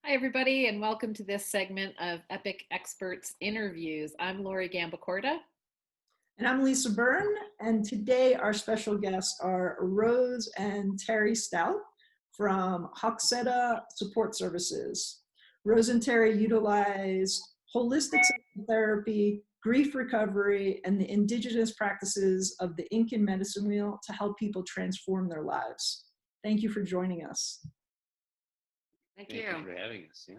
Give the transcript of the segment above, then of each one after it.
Hi, everybody, and welcome to this segment of Epic Experts Interviews. I'm Lori Gambacorta. And I'm Lisa Byrne, and today our special guests are Rose and Terry Stout from Hoxeta Support Services. Rose and Terry utilize holistic therapy, grief recovery, and the indigenous practices of the Incan medicine wheel to help people transform their lives. Thank you for joining us. Thank you for having us. Yeah.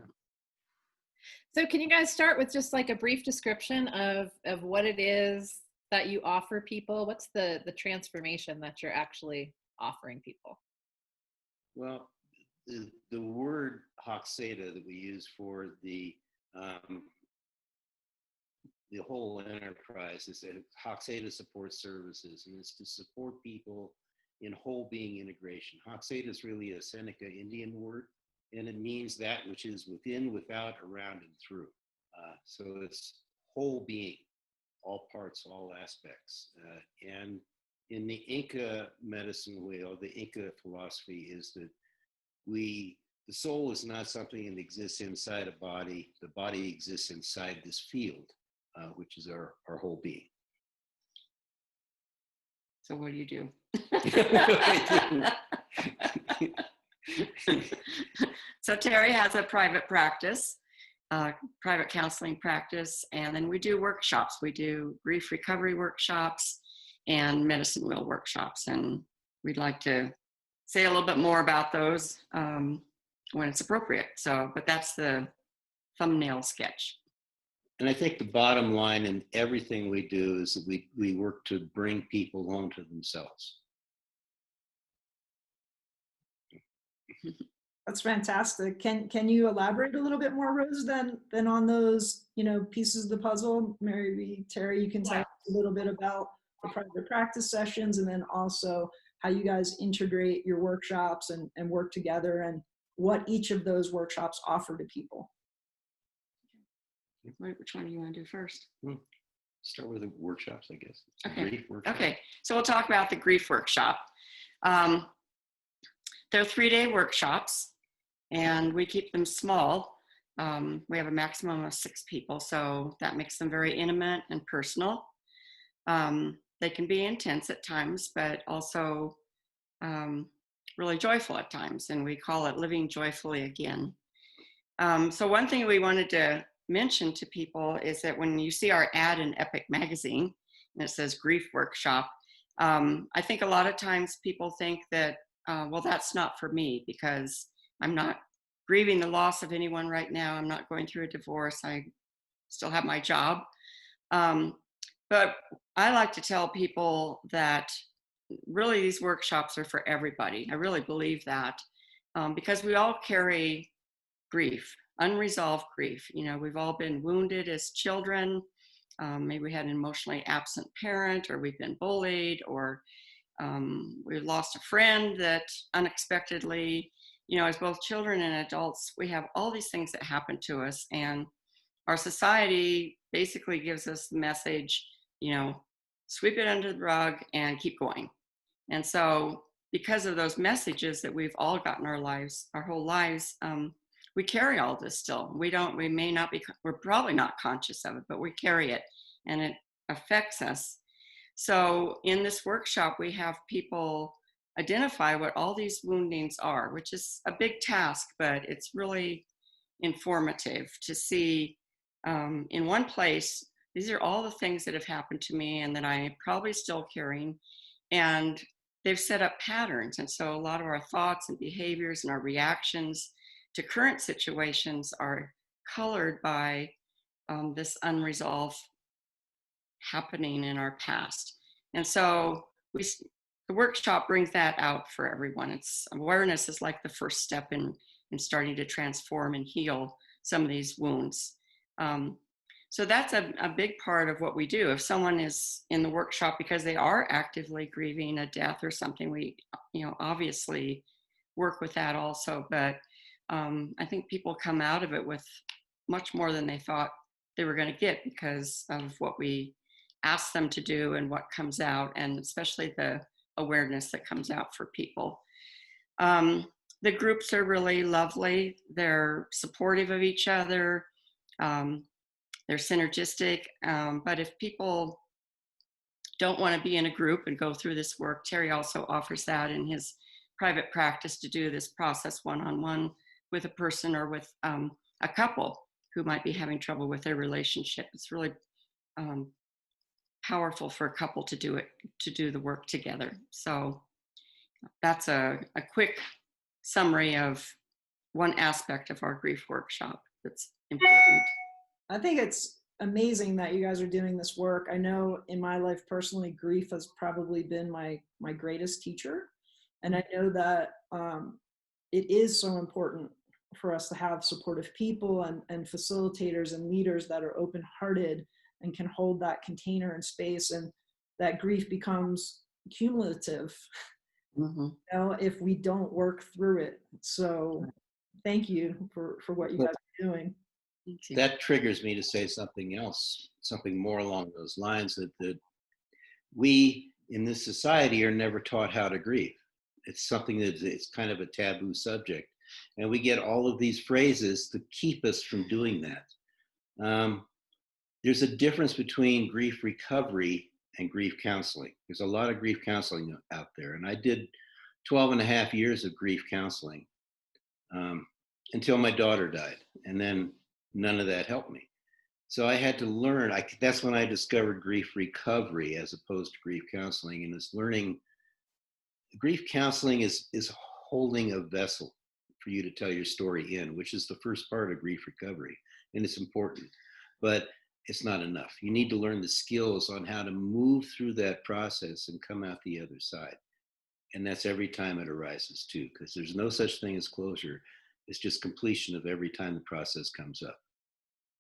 So can you guys start with just like a brief description of what it is that you offer people? What's the transformation that you're actually offering people? Well, the word Hoxeta that we use for the whole enterprise is that Hoxeta Support Services, and it's to support people in whole being integration. Hoxeta is really a Seneca Indian word, and it means that which is within, without, around, and through. So it's whole being, all parts, all aspects. And in the Inca medicine wheel, the Inca philosophy is that the soul is not something that exists inside a body. The body exists inside this field, which is our whole being. So what do you do? So Terry has a private practice, private counseling practice, and then we do workshops. We do grief recovery workshops and medicine wheel workshops, and we'd like to say a little bit more about those when it's appropriate. So, but that's the thumbnail sketch. And I think the bottom line in everything we do is that we work to bring people home to themselves. That's fantastic. Can you elaborate a little bit more, Rose, than on those pieces of the puzzle? Maybe Terry, you can tell us a little bit about the private practice sessions, and then also how you guys integrate your workshops and work together, and what each of those workshops offer to people. Which one do you want to do first? Start with the workshops, I guess. Okay. Grief workshop. Okay. So we'll talk about the grief workshop. They're 3-day workshops, and we keep them small. We have a maximum of 6 people, so that makes them very intimate and personal. They can be intense at times, but also really joyful at times, and we call it living joyfully again. So one thing we wanted to mention to people is that when you see our ad in Epic magazine, and it says grief workshop, I think a lot of times people think that, well, that's not for me because I'm not grieving the loss of anyone right now. I'm not going through a divorce. I still have my job. But I like to tell people that really these workshops are for everybody. I really believe that because we all carry grief, unresolved grief. We've all been wounded as children. Maybe we had an emotionally absent parent, or we've been bullied, or we lost a friend that unexpectedly, as both children and adults, we have all these things that happen to us, and our society basically gives us the message, sweep it under the rug and keep going. And so because of those messages that we've all gotten our whole lives, we carry all this still. We're probably not conscious of it, but we carry it and it affects us. So in this workshop, we have people identify what all these woundings are, which is a big task, but it's really informative to see in one place, these are all the things that have happened to me and that I'm probably still carrying. And they've set up patterns. And so a lot of our thoughts and behaviors and our reactions to current situations are colored by this unresolved happening in our past. And so the workshop brings that out for everyone. Awareness is like the first step in starting to transform and heal some of these wounds. So that's a big part of what we do. If someone is in the workshop because they are actively grieving a death or something, we obviously work with that also. But I think people come out of it with much more than they thought they were going to get because of what we ask them to do and what comes out, and especially the awareness that comes out for people. the groups are really lovely. They're supportive of each other. Um, they're synergistic. But if people don't want to be in a group and go through this work, Terry also offers that in his private practice to do this process one-on-one with a person or with a couple who might be having trouble with their relationship. It's really powerful for a couple to do it, to do the work together. So that's a quick summary of one aspect of our grief workshop that's important. I think it's amazing that you guys are doing this work. I know in my life personally, grief has probably been my greatest teacher. And I know that it is so important for us to have supportive people and facilitators and leaders that are open-hearted and can hold that container and space, and that grief becomes cumulative, Mm-hmm. if we don't work through it. So thank you for what you guys are doing. That triggers me to say something else, something more along those lines, that we in this society are never taught how to grieve. It's something that it's kind of a taboo subject. And we get all of these phrases to keep us from doing that. There's a difference between grief recovery and grief counseling. There's a lot of grief counseling out there. And I did 12 and a half years of grief counseling until my daughter died. And then none of that helped me. So I had to learn. That's when I discovered grief recovery as opposed to grief counseling. And it's learning. Grief counseling is holding a vessel for you to tell your story in, which is the first part of grief recovery. And it's important, but it's not enough. You need to learn the skills on how to move through that process and come out the other side. And that's every time it arises too, because there's no such thing as closure. It's just completion of every time the process comes up.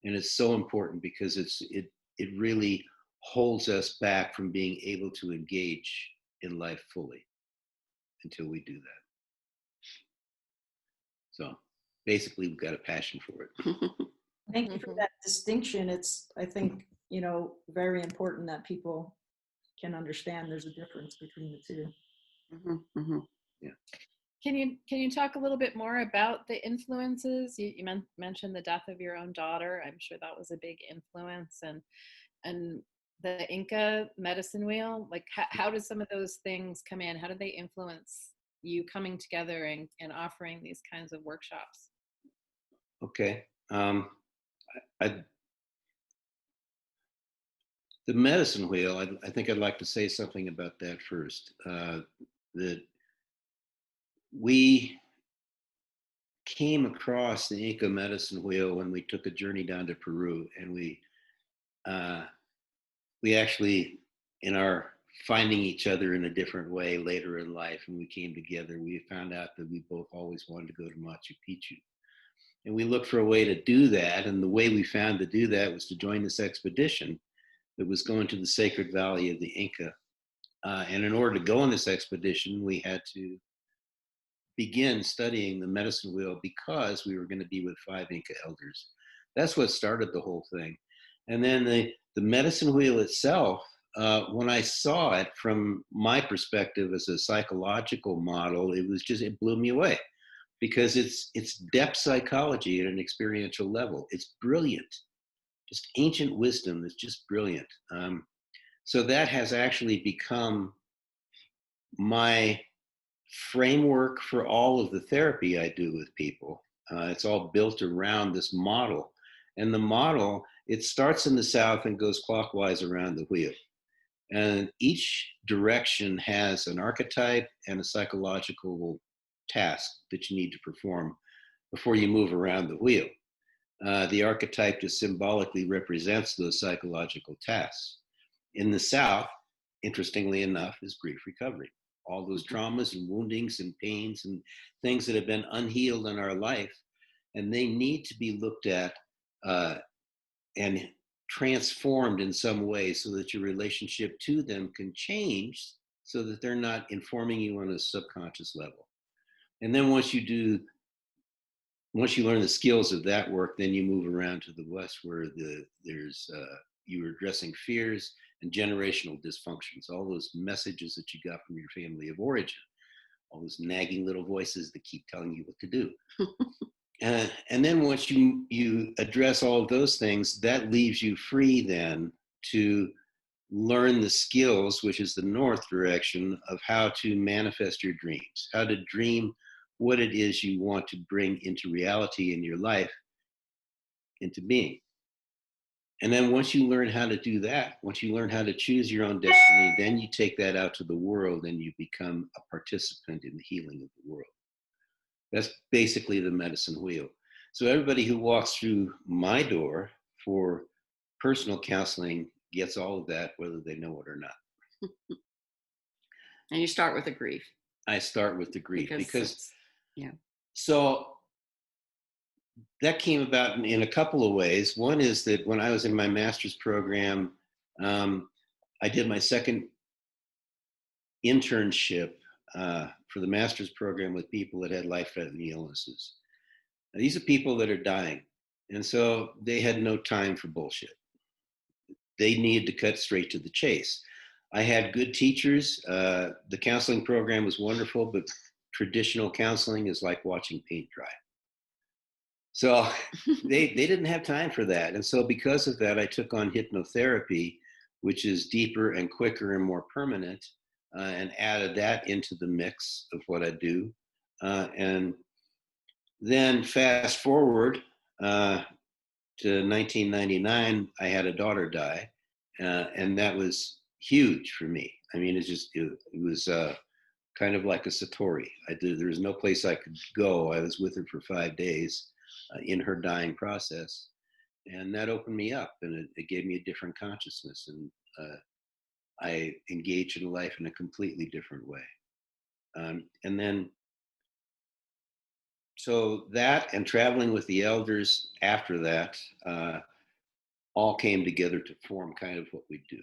And it's so important because it really holds us back from being able to engage in life fully until we do that. So basically, we've got a passion for it. Thank you for that distinction. It's, I think, very important that people can understand there's a difference between the two. Mm-hmm. Mm-hmm. Yeah. Can you talk a little bit more about the influences? You mentioned the death of your own daughter. I'm sure that was a big influence, and the Inca medicine wheel. Like, how do some of those things come in? How do they influence you coming together and offering these kinds of workshops? Okay. The medicine wheel, I think I'd like to say something about that first. That we came across the Inca medicine wheel when we took a journey down to Peru, and we actually, in our finding each other in a different way later in life, and we came together, we found out that we both always wanted to go to Machu Picchu. And we looked for a way to do that, and the way we found to do that was to join this expedition that was going to the Sacred Valley of the Inca. And in order to go on this expedition, we had to begin studying the medicine wheel because we were going to be with 5 Inca elders. That's what started the whole thing. And then the medicine wheel itself, when I saw it from my perspective as a psychological model, it blew me away because it's depth psychology at an experiential level. It's brilliant, just ancient wisdom that's just brilliant. So that has actually become my framework for all of the therapy I do with people. It's all built around this model. And the model, it starts in the south and goes clockwise around the wheel. And each direction has an archetype and a psychological task that you need to perform before you move around the wheel. The archetype just symbolically represents those psychological tasks. In the south, interestingly enough, is grief recovery. All those traumas and woundings and pains and things that have been unhealed in our life, and they need to be looked at and transformed in some way so that your relationship to them can change so that they're not informing you on a subconscious level. And then once you learn the skills of that work, then you move around to the west where you're addressing fears and generational dysfunctions, all those messages that you got from your family of origin. all those nagging little voices that keep telling you what to do. And then once you address all of those things, that leaves you free then to learn the skills, which is the north direction of how to manifest your dreams, how to dream what it is you want to bring into reality in your life, into being. And then once you learn how to do that, once you learn how to choose your own destiny, then you take that out to the world and you become a participant in the healing of the world. That's basically the medicine wheel. So everybody who walks through my door for personal counseling gets all of that, whether they know it or not. And you start with the grief. I start with the grief because yeah. So that came about in a couple of ways. One is that when I was in my master's program, I did my second internship for the master's program with people that had life-threatening illnesses. Now, these are people that are dying, and so they had no time for bullshit. They needed to cut straight to the chase. I had good teachers. The counseling program was wonderful, but traditional counseling is like watching paint dry. So they didn't have time for that. And so because of that, I took on hypnotherapy, which is deeper and quicker and more permanent, and added that into the mix of what I do. And then fast forward to 1999, I had a daughter die. And that was huge for me. I mean, it was kind of like a Satori. There was no place I could go. I was with her for 5 days in her dying process. And that opened me up, and it gave me a different consciousness. And I engaged in life in a completely different way. And then, so that and traveling with the elders after that all came together to form kind of what we do.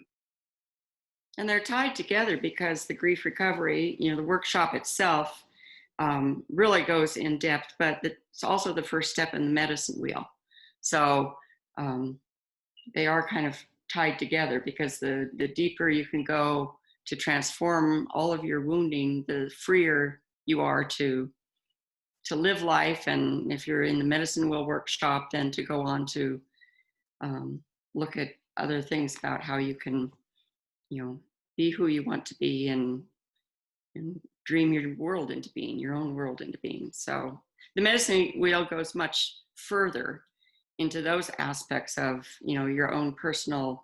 And they're tied together because the grief recovery, the workshop itself really goes in depth, but it's also the first step in the medicine wheel. So they are kind of tied together because the deeper you can go to transform all of your wounding, the freer you are to live life. And if you're in the medicine wheel workshop, then to go on to look at other things about how you can, be who you want to be and dream your world into being, your own world into being. So the medicine wheel goes much further into those aspects of, your own personal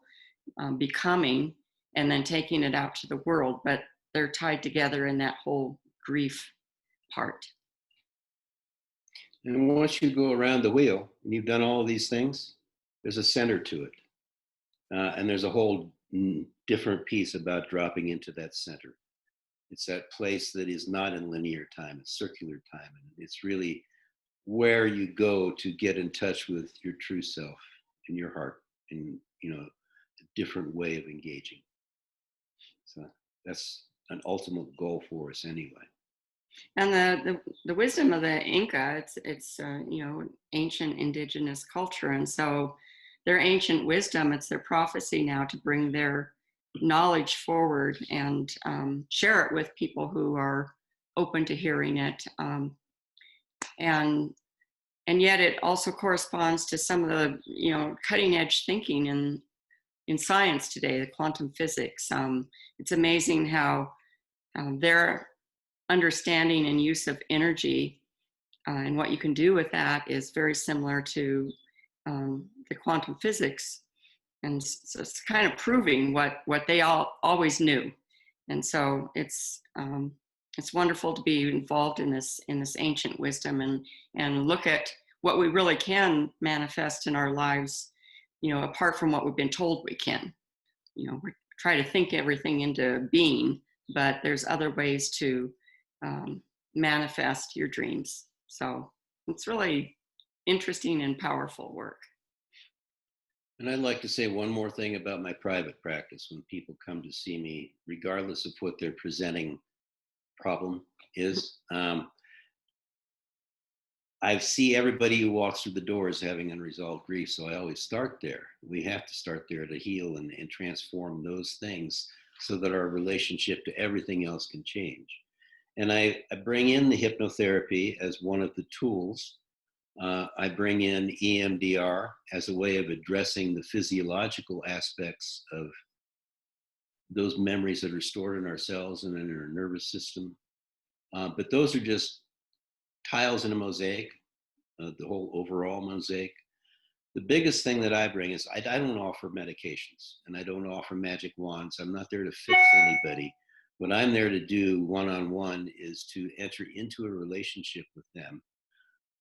becoming, and then taking it out to the world. But they're tied together in that whole grief part. And once you go around the wheel and you've done all of these things, there's a center to it. And there's a whole different piece about dropping into that center. It's that place that is not in linear time, it's circular time. And it's really where you go to get in touch with your true self and your heart and, a different way of engaging. So that's an ultimate goal for us anyway. And the wisdom of the Inca, it's ancient indigenous culture, and so their ancient wisdom, it's their prophecy now to bring their knowledge forward and share it with people who are open to hearing it, and yet it also corresponds to some of the cutting edge thinking in science today, the quantum physics. It's amazing how their understanding and use of energy and what you can do with that is very similar to the quantum physics, and so it's kind of proving what they always knew. And so it's wonderful to be involved in this ancient wisdom and look at what we really can manifest in our lives, apart from what we've been told we can. We try to think everything into being, but there's other ways to manifest your dreams. So it's really interesting and powerful work. And I'd like to say one more thing about my private practice. When people come to see me, regardless of what their presenting problem is, I see everybody who walks through the door as having unresolved grief. So I always start there. We have to start there to heal and transform those things so that our relationship to everything else can change. And I bring in the hypnotherapy as one of the tools. I bring in EMDR as a way of addressing the physiological aspects of those memories that are stored in our cells and in our nervous system. But those are just tiles in a mosaic, the whole overall mosaic. The biggest thing that I bring is I don't offer medications and I don't offer magic wands. I'm not there to fix anybody. What I'm there to do one-on-one is to enter into a relationship with them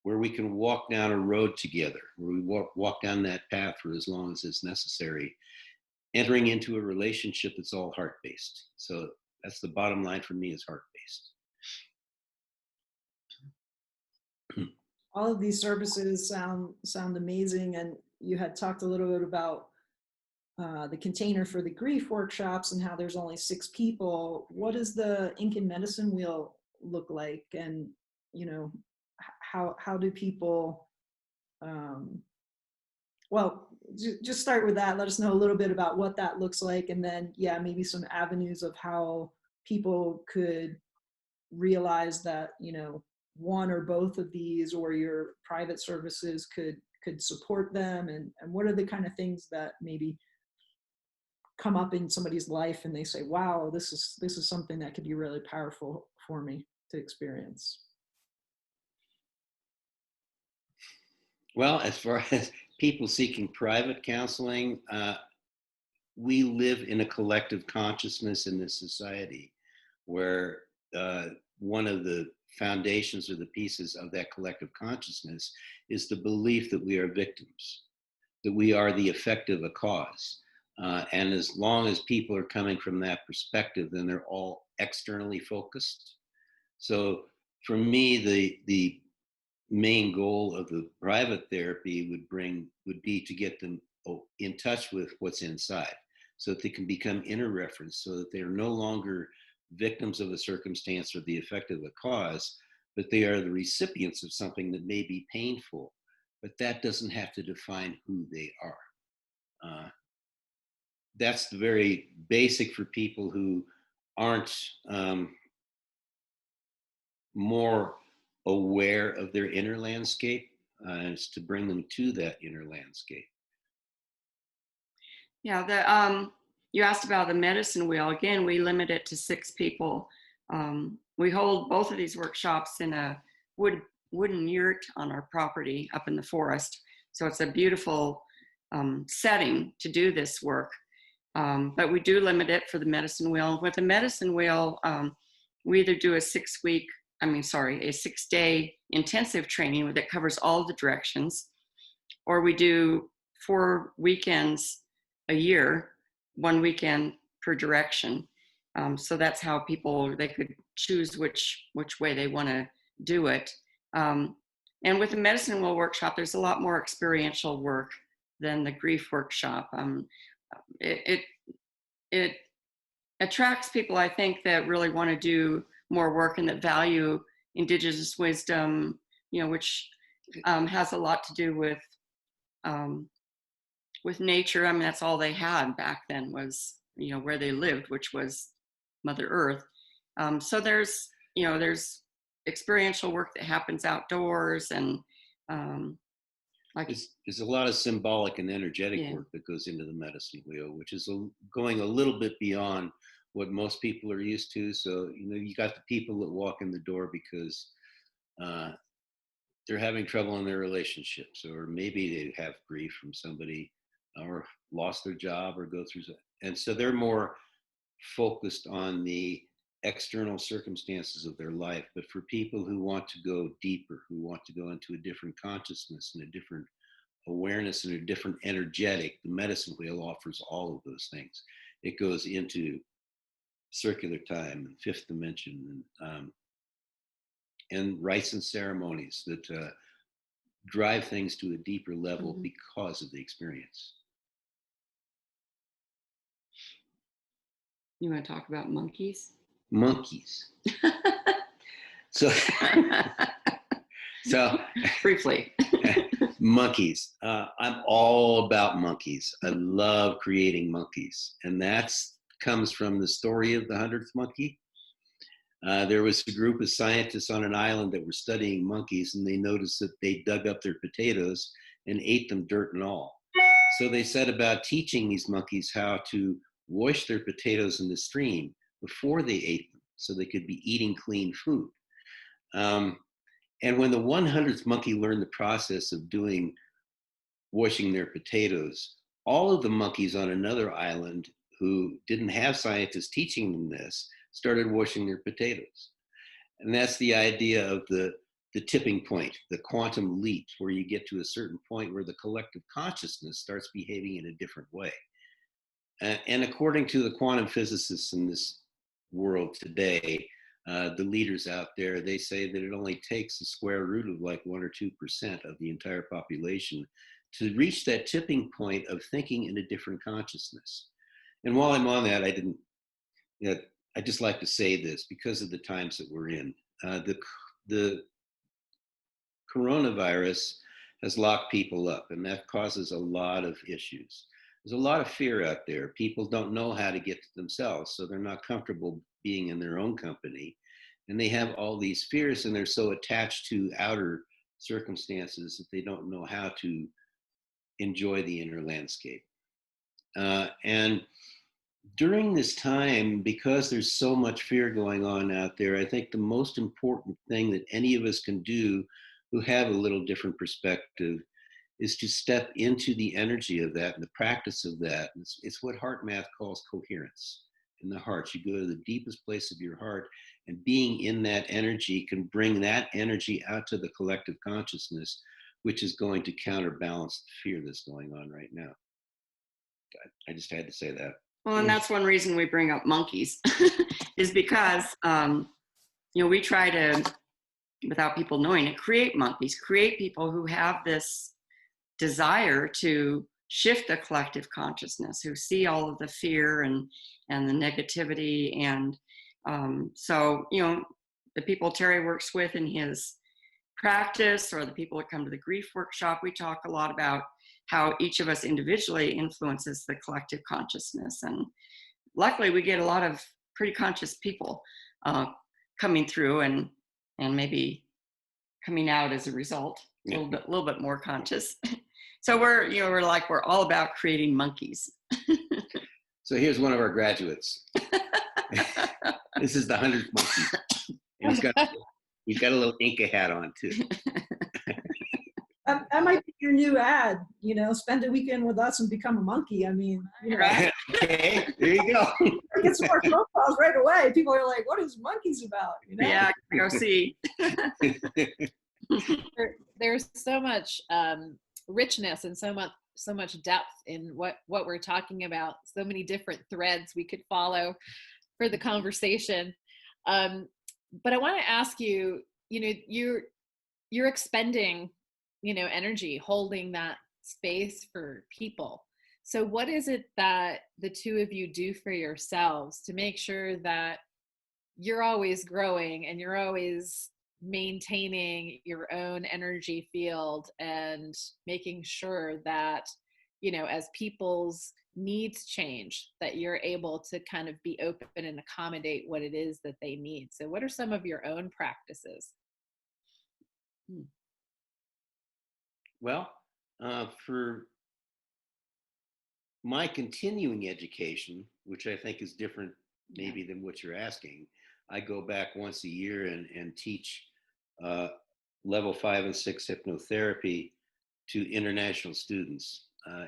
where we can walk down a road together, where we walk down that path for as long as it's necessary, entering into a relationship that's all heart-based. So that's the bottom line for me, is heart-based. All of these services sound amazing, and you had talked a little bit about the container for the grief workshops and how there's only 6 people. What does the Inca medicine wheel look like, and you know, how do people well, just start with that. Let us know a little bit about what that looks like, and then yeah, maybe some avenues of how people could realize that, you know, one or both of these or your private services could support them, and what are the kind of things that maybe come up in somebody's life and they say, wow, this is something that could be really powerful for me to experience. Well, as far as people seeking private counseling, we live in a collective consciousness in this society where one of the foundations or the pieces of that collective consciousness is the belief that we are victims, that we are the effect of a cause. And as long as people are coming from that perspective, then they're all externally focused. So for me, the main goal of the private therapy would be to get them in touch with what's inside, so that they can become inner reference, so that they are no longer victims of a circumstance or the effect of a cause, but they are the recipients of something that may be painful, but that doesn't have to define who they are. That's the very basic for people who aren't more aware of their inner landscape, is to bring them to that inner landscape. Yeah, the you asked about the medicine wheel. Again, we limit it to 6 people. We hold both of these workshops in a wooden yurt on our property up in the forest. So it's a beautiful setting to do this work. But we do limit it for the medicine wheel. With the medicine wheel, we either do a 6-day intensive training that covers all the directions, or we do 4 weekends a year, 1 weekend per direction. So that's how they could choose which way they want to do it. And with the medicine wheel workshop, there's a lot more experiential work than the grief workshop. It attracts people, I think, that really want to do more work and that value indigenous wisdom, which has a lot to do with nature. I mean, that's all they had back then was, where they lived, which was Mother Earth. So there's experiential work that happens outdoors, and there's a lot of symbolic and energetic work that goes into the medicine wheel, which is going a little bit beyond what most people are used to. So, you got the people that walk in the door because they're having trouble in their relationships, or maybe they have grief from somebody, or lost their job, or go through, and so they're more focused on the external circumstances of their life. But for people who want to go deeper, who want to go into a different consciousness and a different awareness and a different energetic, the medicine wheel offers all of those things. It goes into circular time and fifth dimension, and rites and ceremonies that drive things to a deeper level because of the experience. You want to talk about monkeys? Monkeys. So Briefly. Monkeys. I'm all about monkeys. I love creating monkeys. And that comes from the story of the 100th monkey. There was a group of scientists on an island that were studying monkeys, and they noticed that they dug up their potatoes and ate them, dirt and all. So they set about teaching these monkeys how to wash their potatoes in the stream before they ate them, so they could be eating clean food. Um, and when the 100th monkey learned the process of washing their potatoes, all of the monkeys on another island who didn't have scientists teaching them this started washing their potatoes. And that's the idea of the tipping point, the quantum leap, where you get to a certain point where the collective consciousness starts behaving in a different way. And according to the quantum physicists in this world today, the leaders out there, they say that it only takes the square root of like 1 or 2% of the entire population to reach that tipping point of thinking in a different consciousness. And while I'm on that, I just like to say this because of the times that we're in. The coronavirus has locked people up, and that causes a lot of issues. There's a lot of fear out there. People don't know how to get to themselves, so they're not comfortable being in their own company. And they have all these fears, and they're so attached to outer circumstances that they don't know how to enjoy the inner landscape. And during this time, because there's so much fear going on out there, I think the most important thing that any of us can do who have a little different perspective is to step into the energy of that and the practice of that. It's what heart math calls coherence in the heart. You go to the deepest place of your heart, and being in that energy can bring that energy out to the collective consciousness, which is going to counterbalance the fear that's going on right now. I just had to say that. Well, and that's one reason we bring up monkeys is because, we try to, without people knowing it, create monkeys, create people who have this desire to shift the collective consciousness, who see all of the fear and the negativity. And so, the people Terry works with in his practice, or the people that come to the grief workshop, we talk a lot about how each of us individually influences the collective consciousness. And luckily we get a lot of pretty conscious people coming through and maybe coming out as a result, a little bit more conscious. So we're all about creating monkeys. So here's one of our graduates. This is the 100th monkey. And he's got a little Inca hat on too. That might be your new ad, spend a weekend with us and become a monkey. I mean, Right. Okay, there you go. Get some more profiles right away. People are like, what is monkeys about? Yeah, go see. There's so much richness and so much depth in what we're talking about. So many different threads we could follow for the conversation. But I want to ask you, you're expending, energy, holding that space for people. So what is it that the two of you do for yourselves to make sure that you're always growing and you're always maintaining your own energy field and making sure that, as people's needs change, that you're able to kind of be open and accommodate what it is that they need? So what are some of your own practices? Well, for my continuing education, which I think is different maybe than what you're asking, I go back once a year and teach level 5 and 6 hypnotherapy to international students.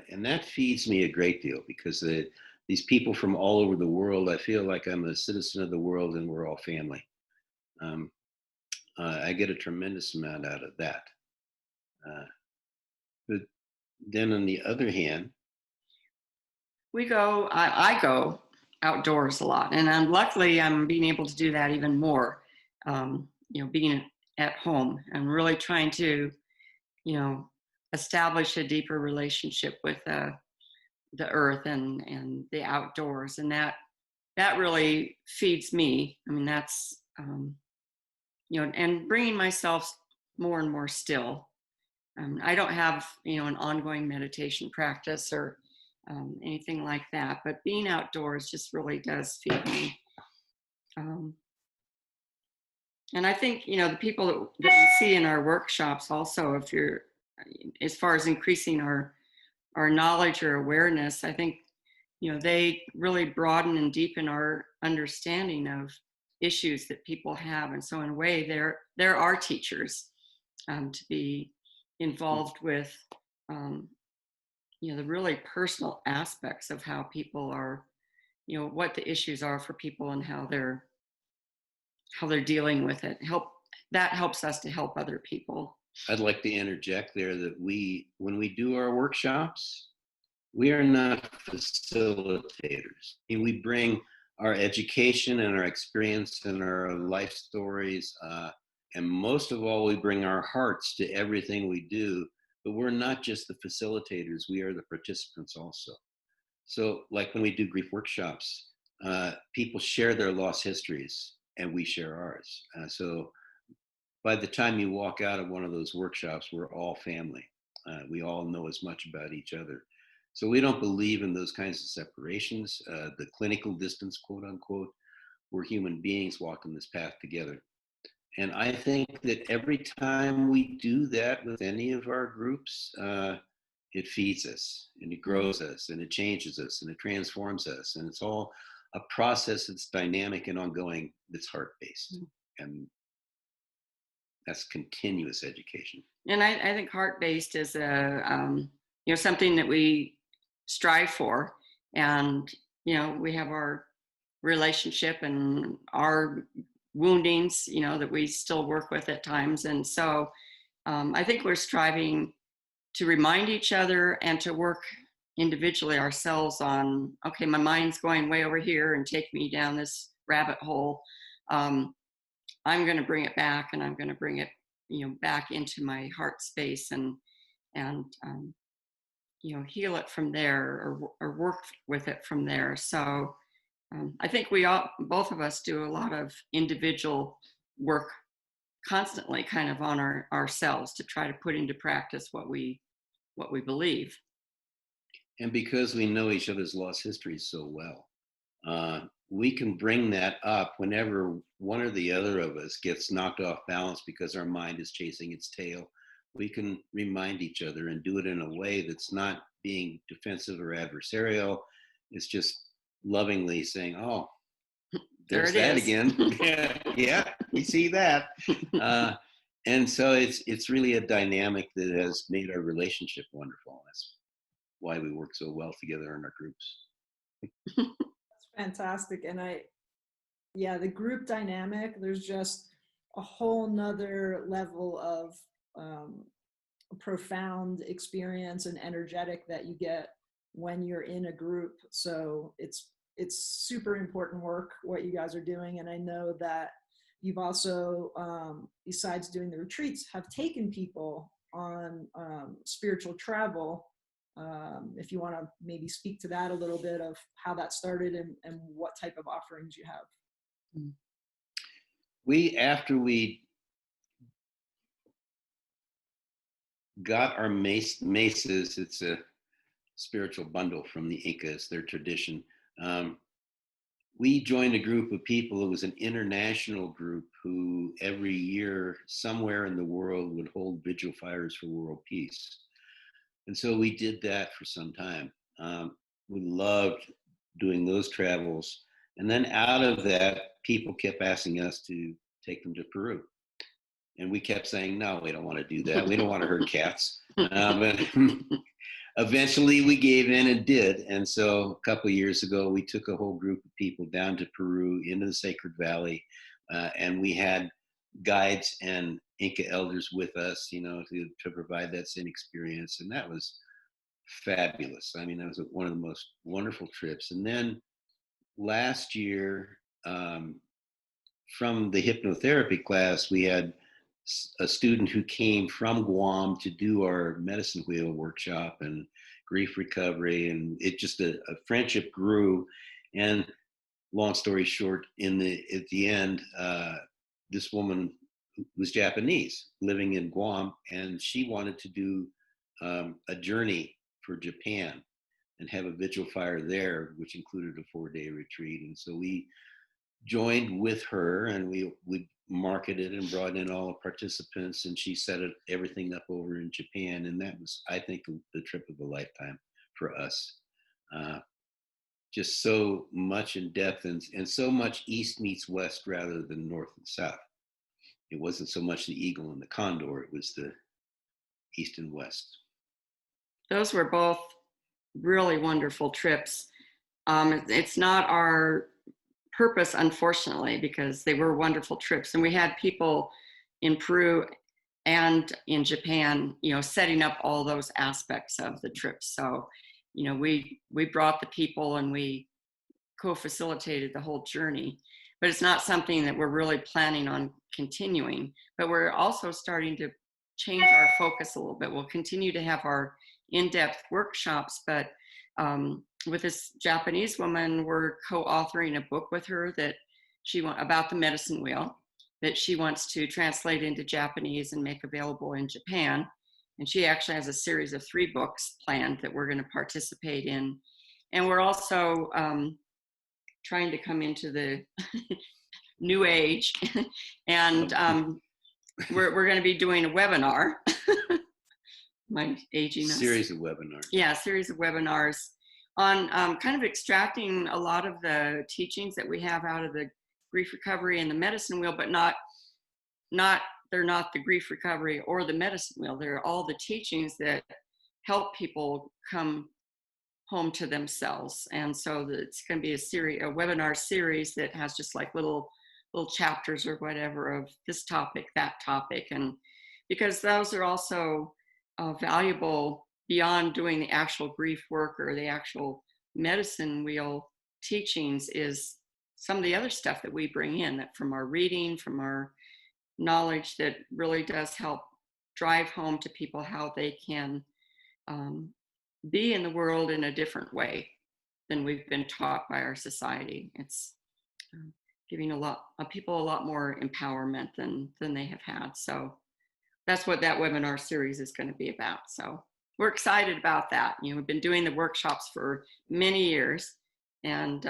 And that feeds me a great deal because these people from all over the world, I feel like I'm a citizen of the world and we're all family. I get a tremendous amount out of that. But then on the other hand, I go outdoors a lot, and luckily I'm being able to do that even more, being at home and really trying to, establish a deeper relationship with the earth and the outdoors. And that really feeds me. I mean, that's, and bringing myself more and more still. I don't have, an ongoing meditation practice or anything like that, but being outdoors just really does feed me. And I think, the people that we see in our workshops also, if you're, as far as increasing our knowledge or awareness, I think, they really broaden and deepen our understanding of issues that people have. And so in a way, they're our teachers, to be involved with, the really personal aspects of how people are, what the issues are for people and how they're dealing with it. That helps us to help other people. I'd like to interject there that when we do our workshops, we are not facilitators. We bring our education and our experience and our life stories, and most of all, we bring our hearts to everything we do. But we're not just the facilitators; we are the participants also. So, like when we do grief workshops, people share their lost histories, and we share ours. So by the time you walk out of one of those workshops, we're all family. We all know as much about each other. So we don't believe in those kinds of separations, the clinical distance, quote unquote. We're human beings walking this path together. And I think that every time we do that with any of our groups, it feeds us and it grows us and it changes us and it transforms us. And it's all a process that's dynamic and ongoing, that's heart-based. And that's continuous education. And I think heart-based is something that we strive for. And, we have our relationship and our woundings, that we still work with at times. And so I think we're striving to remind each other and to work individually ourselves on, okay, my mind's going way over here and take me down this rabbit hole. I'm going to bring it back, and I'm going to bring it, back into my heart space and heal it from there, or work with it from there. So I think both of us do a lot of individual work constantly, kind of on ourselves, to try to put into practice what we believe. And because we know each other's lost histories so well, we can bring that up whenever one or the other of us gets knocked off balance because our mind is chasing its tail. We can remind each other and do it in a way that's not being defensive or adversarial. It's just lovingly saying, oh, there's that again. Yeah, we see that. And so it's really a dynamic that has made our relationship wonderful. That's why we work so well together in our groups. Fantastic. And the group dynamic, there's just a whole nother level of profound experience and energetic that you get when you're in a group. So it's super important work what you guys are doing. And I know that you've also, besides doing the retreats, have taken people on spiritual travel. If you want to maybe speak to that a little bit, of how that started and what type of offerings you have. After we got our mesas, it's a spiritual bundle from the Incas, their tradition. We joined a group of people. It was an international group who every year somewhere in the world would hold vigil fires for world peace. And so we did that for some time. We loved doing those travels. And then out of that, people kept asking us to take them to Peru. And we kept saying, no, we don't want to do that. We don't want to herd cats. But eventually we gave in and did. And so a couple of years ago, we took a whole group of people down to Peru into the Sacred Valley. And we had guides and Inca elders with us, to provide that same experience. And that was fabulous. I mean, that was one of the most wonderful trips. And then last year, from the hypnotherapy class, we had a student who came from Guam to do our medicine wheel workshop and grief recovery. And it just, a friendship grew. And long story short, at the end, this woman was Japanese living in Guam, and she wanted to do a journey for Japan and have a vigil fire there, which included a 4-day retreat. And so we joined with her, and we marketed and brought in all the participants, and she set everything up over in Japan, and that was, I think, the trip of a lifetime for us. Uh, just so much in depth, and so much east meets west rather than north and south. It wasn't so much the eagle and the condor, it was the east and west. Those were both really wonderful trips. It's not our purpose, unfortunately, because they were wonderful trips. And we had people in Peru and in Japan, setting up all those aspects of the trips. So, we brought the people and we co-facilitated the whole journey. But it's not something that we're really planning on continuing. But we're also starting to change our focus a little bit. We'll continue to have our in-depth workshops, but with this Japanese woman, we're co-authoring a book with her that about the medicine wheel that she wants to translate into Japanese and make available in Japan. And she actually has a series of 3 books planned that we're going to participate in. And we're also trying to come into the new age, and we're going to be doing a webinar. My aging us. Series of webinars. Yeah, a series of webinars on kind of extracting a lot of the teachings that we have out of the grief recovery and the medicine wheel, but they're not the grief recovery or the medicine wheel. They're all the teachings that help people come home to themselves. And so it's going to be a webinar series that has just like little chapters or whatever of this topic, that topic. And because those are also valuable beyond doing the actual grief work or the actual medicine wheel teachings, is some of the other stuff that we bring in, that from our reading, from our knowledge, that really does help drive home to people how they can be in the world in a different way than we've been taught by our society. It's giving people a lot more empowerment than they have had. So that's what that webinar series is going to be about. So we're excited about that. We've been doing the workshops for many years, and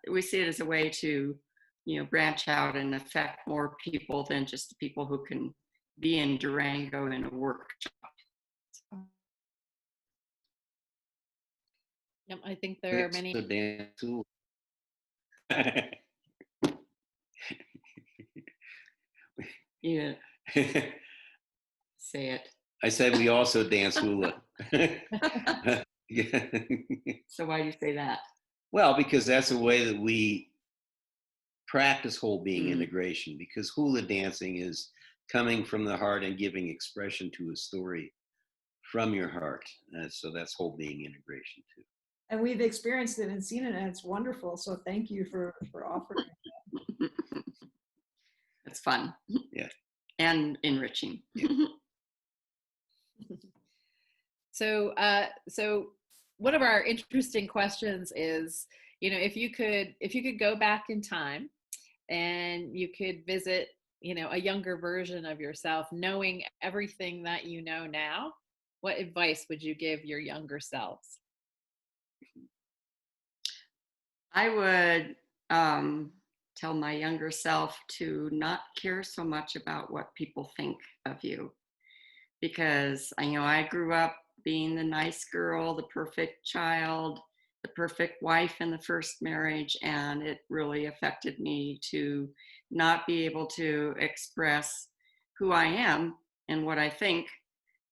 we see it as a way to, branch out and affect more people than just the people who can be in Durango in a workshop. Yep, I think there are many. So Dan Sewell. Yeah. Say it. I said we also dance hula. So why do you say that? Well, because that's a way that we practice whole being integration, because hula dancing is coming from the heart and giving expression to a story from your heart. So that's whole being integration too. And we've experienced it and seen it, and it's wonderful. So thank you for offering it. It's fun. Yeah. And enriching. Yeah. So one of our interesting questions is, if you could go back in time and you could visit, a younger version of yourself, knowing everything that you know now, what advice would you give your younger selves? I would tell my younger self to not care so much about what people think of you, because I grew up being the nice girl, the perfect child, the perfect wife in the first marriage, and it really affected me to not be able to express who I am and what I think.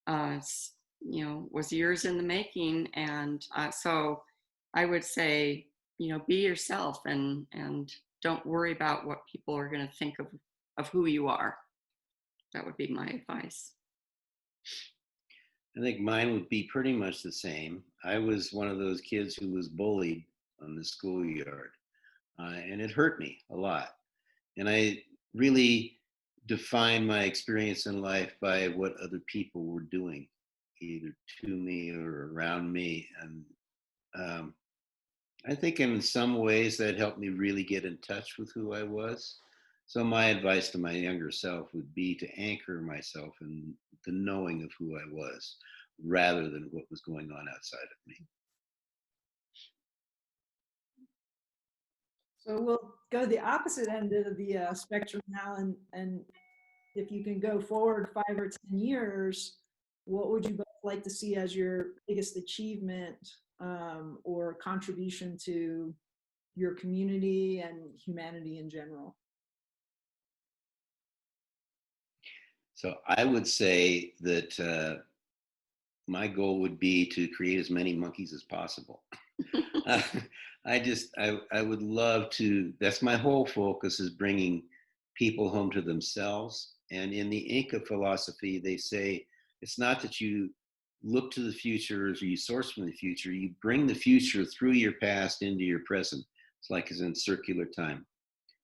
Was years in the making, and so I would say, be yourself and don't worry about what people are going to think of who you are. That would be my advice. I think mine would be pretty much the same. I was one of those kids who was bullied on the schoolyard, and it hurt me a lot. And I really defined my experience in life by what other people were doing, either to me or around me. And I think in some ways that helped me really get in touch with who I was. So my advice to my younger self would be to anchor myself in the knowing of who I was, rather than what was going on outside of me. So we'll go the opposite end of the spectrum now, and if you can go forward 5 or 10 years, what would you both like to see as your biggest achievement or contribution to your community and humanity in general? So I would say that my goal would be to create as many monkeys as possible. I would love to, that's my whole focus, is bringing people home to themselves. And in the Inca philosophy, they say it's not that you look to the future or you source from the future, you bring the future through your past into your present. It's like it's in circular time.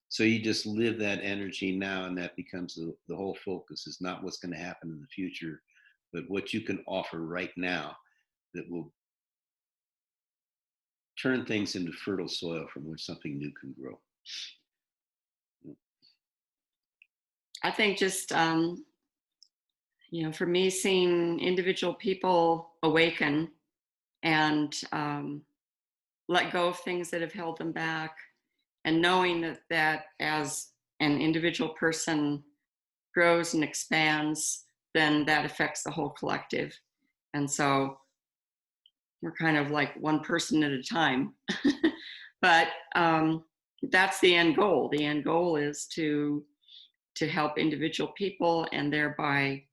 So you just live that energy now, and that becomes the whole focus, is not what's going to happen in the future, but what you can offer right now that will turn things into fertile soil from which something new can grow. I think just, for me, seeing individual people awaken and let go of things that have held them back, and knowing that as an individual person grows and expands, then that affects the whole collective. And so we're kind of like one person at a time. But that's the end goal. The end goal is to help individual people and thereby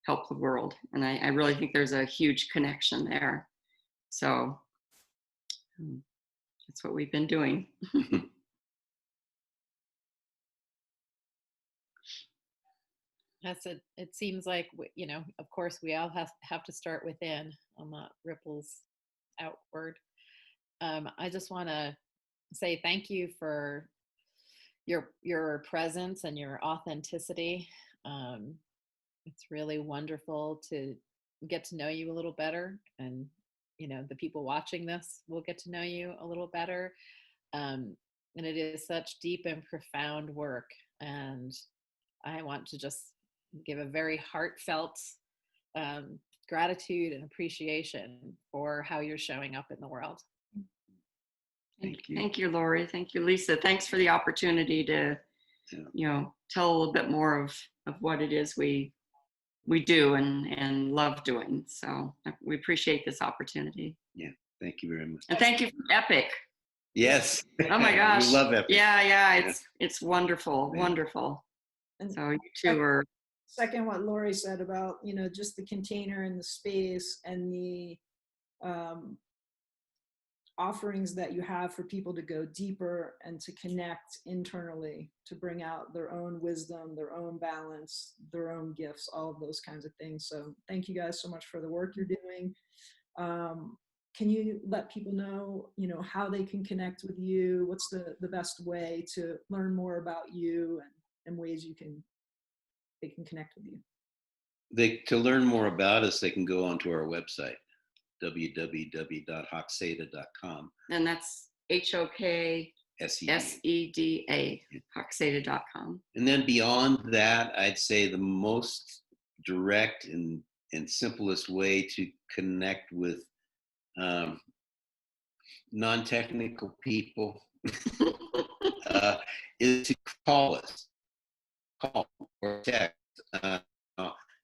help the world. And I really think there's a huge connection there. So that's what we've been doing. It seems like, of course we all have to start within, and that ripples outward. I just want to say thank you for your presence and your authenticity. It's really wonderful to get to know you a little better, and the people watching this will get to know you a little better. And it is such deep and profound work, and I want to just give a very heartfelt gratitude and appreciation for how you're showing up in the world. Thank you. Thank you, Lori. Thank you, Lisa. Thanks for the opportunity to, tell a little bit more of what it is we do and love doing. So we appreciate this opportunity. Yeah, thank you very much. And thank you for E.P.I.C. Yes. Oh my gosh. We love E.P.I.C. Yeah. It's wonderful, Yeah. wonderful. And So you two are. second what Lori said about, just the container and the space and the offerings that you have for people to go deeper and to connect internally, to bring out their own wisdom, their own balance, their own gifts, all of those kinds of things. So thank you guys so much for the work you're doing. Can you let people know, how they can connect with you? What's the best way to learn more about you and ways they can connect with you? To learn more about us, they can go onto our website, www.hoxeta.com. And that's HOKSEDA, hoxeta.com. And then beyond that, I'd say the most direct and simplest way to connect with non-technical people is to call or text.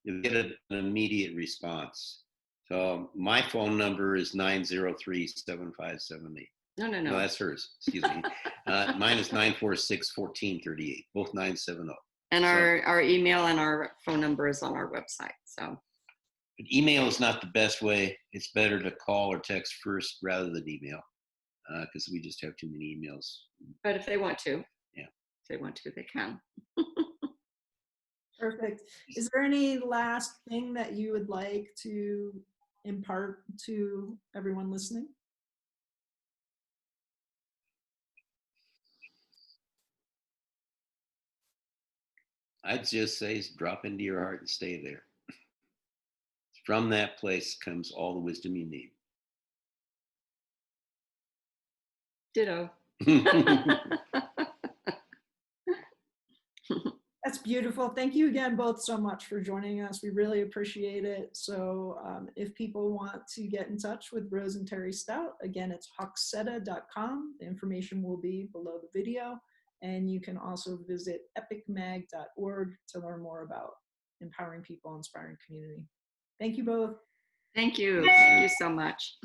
You'll get an immediate response. So my phone number is 903-7578. No, that's hers. Excuse me. Mine is 946-1438, both 970. And our email and our phone number is on our website. So, but email is not the best way. It's better to call or text first rather than email, because we just have too many emails. But if they want to, if they want to, they can. Perfect. Is there any last thing that you would like to impart to everyone listening? I'd just say drop into your heart and stay there. From that place comes all the wisdom you need. Ditto. That's beautiful. Thank you again both so much for joining us. We really appreciate it. So if people want to get in touch with Rose and Terry Stout, again, it's hoxeta.com. The information will be below the video. And you can also visit epicmag.org to learn more about empowering people, inspiring community. Thank you both. Thank you. Thank you so much.